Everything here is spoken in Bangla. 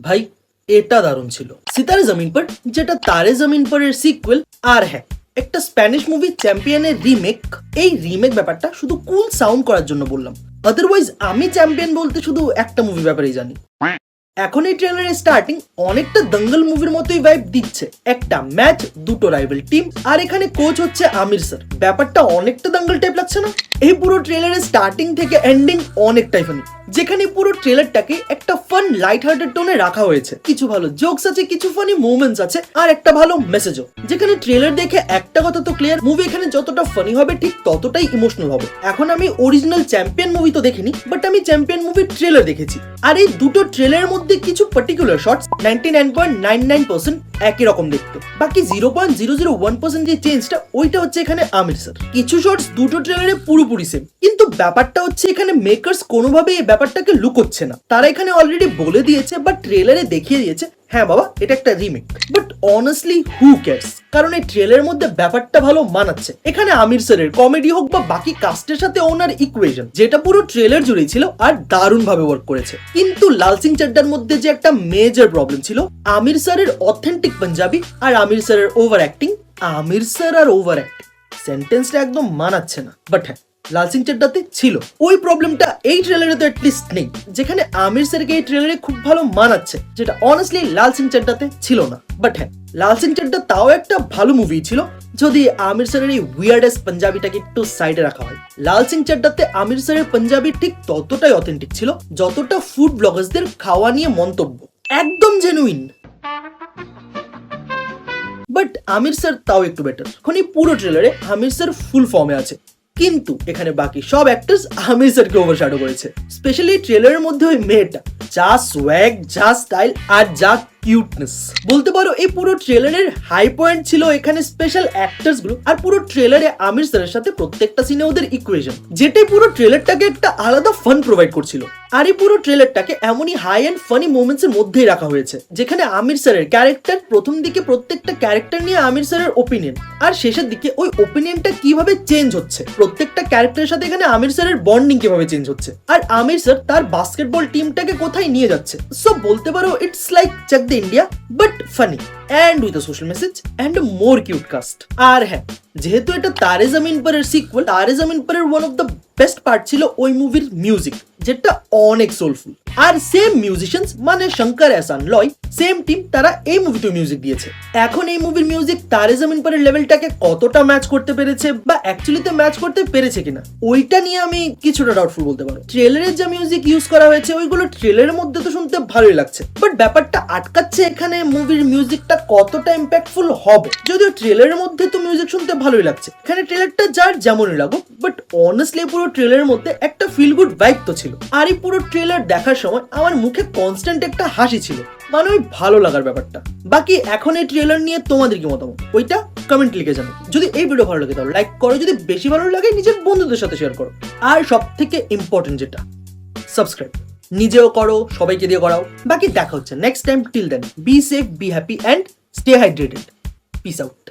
ভাই এটা দারুণ ছিল। সিতারে জমিন পর, যেটা তারে জমিন পরের সিকুয়েল। আর হ্যাঁ, একটা স্প্যানিশ মুভি চ্যাম্পিয়নের রিমেক। এই রিমেক ব্যাপারটা শুধু কুল সাউন্ড করার জন্য বললাম, আদারওয়াইজ আমি চ্যাম্পিয়ন বলতে শুধু একটা মুভি ব্যাপারেই জানি। এখন এই ট্রেলারের স্টার্টিং অনেকটা দঙ্গল মুভির মতোই ভাইব দিচ্ছে। একটা ম্যাচ, দুটো রাইভাল টিম, আর এখানে কোচ হচ্ছে আমির স্যার। ব্যাপারটা অনেকটা দঙ্গল টাইপ লাগছে না? এই পুরো ট্রেলারের স্টার্টিং থেকে এন্ডিং অনেকটাই ফানি, যেখানে পুরো ট্রেলারটাকে একটা ফান লাইট হার্টেড টোনে রাখা হয়েছে। কিছু ভালো জোকস আছে, কিছু ফানি মোমেন্টস আছে, আর একটা ভালো মেসেজও। যেখানে ট্রেলার দেখে একটা কথা তো ক্লিয়ার, মুভি এখানে যতটা ফানি হবে ঠিক ততটাই ইমোশনাল হবে। এখন আমি অরিজিনাল চ্যাম্পিয়ন মুভি তো দেখিনি, বাট আমি চ্যাম্পিয়ন মুভির ট্রেলার দেখেছি। আর এই দুটো ট্রেলারের মধ্যে কিছু পার্টিকুলার শটস 99.99% একই রকম দেখতে, বাকি 0.001% যে চেঞ্জটা ওইটা হচ্ছে এখানে আমির স্যার। কিছু শটস দুটো ট্রেলারে পুরোপুরি সেম, কিন্তু ব্যাপারটা হচ্ছে এখানে মেকার্স কোনোভাবে এই ব্যাপারটাকে লুকোচ্ছে না। তারা এখানে অলরেডি বলে দিয়েছে বা ট্রেলারে দেখিয়ে দিয়েছে, হ্যাঁ বাবা এটা একটা remake. But honestly who cares, কারণ এই ট্রেলারের মধ্যে ব্যাপারটা ভালো মানাচ্ছে। এখানে আমির স্যারের কমেডি হোক বা বাকি কাস্টের সাথে ওনার ইকুয়েশন, যেটা পুরো ট্রেলার জুড়েই ছিল আর দারুণ ভাবে ওয়ার্ক করেছে। কিন্তু লাল সিং চাড্ডার মধ্যে যে একটা মেজর প্রবলেম ছিল, আমির স্যারের অথেন্টিক পাঞ্জাবি আর আমির স্যারের ওভার অ্যাক্টিং। আমির স্যার আর ওভার অ্যাক্টিং সেন্টেন্সটা একদম মানাচ্ছে না। বাট হ্যাঁ, লাল সিং চাড্ডাতে ছিল। ওই প্রবলেমটা এই ট্রেলারে তো অ্যাটলিস্ট নেই, যেখানে আমির স্যারকে এই ট্রেলারে খুব ভালো মানাচ্ছে, যেটা অনেস্টলি লাল সিং চাড্ডাতে ছিল না। বাট হ্যাঁ, লাল সিং চাড্ডা তাও একটা ভালো মুভি ছিল, যদি আমির স্যারের এই উইয়ার্ডেস পাঞ্জাবিটাকে একটু সাইডে রাখা হয়। লাল সিং চাড্ডাতে আমির স্যারের পাঞ্জাবি ঠিক ততটাই অথেন্টিক ছিল যতটা ফুড ব্লগার্সদের খাওয়া নিয়ে মন্তব্য, একদম জেনুইন। বাট আমির স্যার তাও একটু বেটার। এখন এই পুরো ট্রেলারে আমির স্যার ফুল ফর্মে আছে, কিন্তু এখানে বাকি সব অ্যাক্টরস আমির স্যারকে ওভারশ্যাডো করেছে। স্পেশালি ট্রেলারের মধ্যে ওই মেয়েটা, যা সোয়াগ, যা স্টাইল আর যা কিউটনেস, বলতে পারো এই পুরো ট্রেলারের হাই পয়েন্ট ছিল এখানে স্পেশাল অ্যাক্টরস গুলো। আর পুরো ট্রেলারে আমির স্যারের সাথে প্রত্যেকটা সিনে ওদের ইকুয়েশন, যেটাই পুরো ট্রেলারটাকে একটা আলাদা ফান প্রোভাইড করছিল। আর এই পুরো ট্রেলারটাকে এমনই হাই এন্ড ফানি মোমেন্টস এর মধ্যেই রাখা হয়েছে, যেখানে আমির স্যারের ক্যারেক্টার প্রথম দিকে প্রত্যেকটা ক্যারেক্টার নিয়ে আমির স্যারের ওপিনিয়ন, আর শেষের দিকে ওই ওপিনিয়নটা কিভাবে চেঞ্জ হচ্ছে, প্রত্যেকটা ক্যারেক্টারের সাথে এখানে আমির স্যারের বন্ডিং কিভাবে চেঞ্জ হচ্ছে, আর আমির স্যার তার বাস্কেটবল টিমটাকে কোথায় নিয়ে যাচ্ছে। সো বলতে পারো it's like check the India, but funny and with a social message and a more cute cast. আর হ্যাঁ, যেহেতু এটা তারে জমিন পরের সিকুয়েল, তারে জমিন পরের one of the best part ছিল ওই মুভির মিউজিক, যেটা অনেক সোলফুল। আর সেম মিউজিশিয়ানস মানে শঙ্কর এহসান লয়, সেম টিম, তারা এই মুভিতে মিউজিক দিয়েছে। এখন এই মুভির মিউজিক তারে জমিন পরের লেভেলটাকে কতটা ম্যাচ করতে পেরেছে বা অ্যাকচুয়ালিতে ম্যাচ করতে পেরেছে কিনা, ওইটা নিয়ে আমি কিছুটা ডাউটফুল বলতে পারো। ট্রেলারের যা মিউজিক ইউজ করা হয়েছে ওইগুলো ট্রেলারের মধ্যে তো শুনতে ভালোই লাগছে, বাট ব্যাপারটা আটকাচ্ছে এখানে মুভির মিউজিকটা কতটা ইম্প্যাক্টফুল হবে। যদিও ট্রেলারের মধ্যে তো মিউজিক শুনতে ভালোই লাগছে, এখানে ট্রেলারটা যার যেমনই লাগুক, বাট অনেস্টলি পুরো ট্রেলারের মধ্যে একটা ফিল গুড ভাইব তো ছিল। আর এই পুরো ট্রেলার দেখার সময় আমার মুখে কনস্ট্যান্ট একটা হাসি ছিল, মানে ওই ভালো লাগার ব্যাপারটা। বাকি এখন এই ট্রেলার নিয়ে তোমাদের কি মতামত ওইটা কমেন্ট লিখে জানো। যদি এই ভিডিও ভালো লাগে তাহলে লাইক করো, যদি বেশি ভালো লাগে নিজের বন্ধুদের সাথে শেয়ার করো, আর সব থেকে ইম্পর্টেন্ট যেটা, সাবস্ক্রাইব নিজেও করো, সবাইকে দিয়ে করাও। বাকি দেখা হচ্ছে next time. Till then be safe, be happy and stay hydrated. Peace out.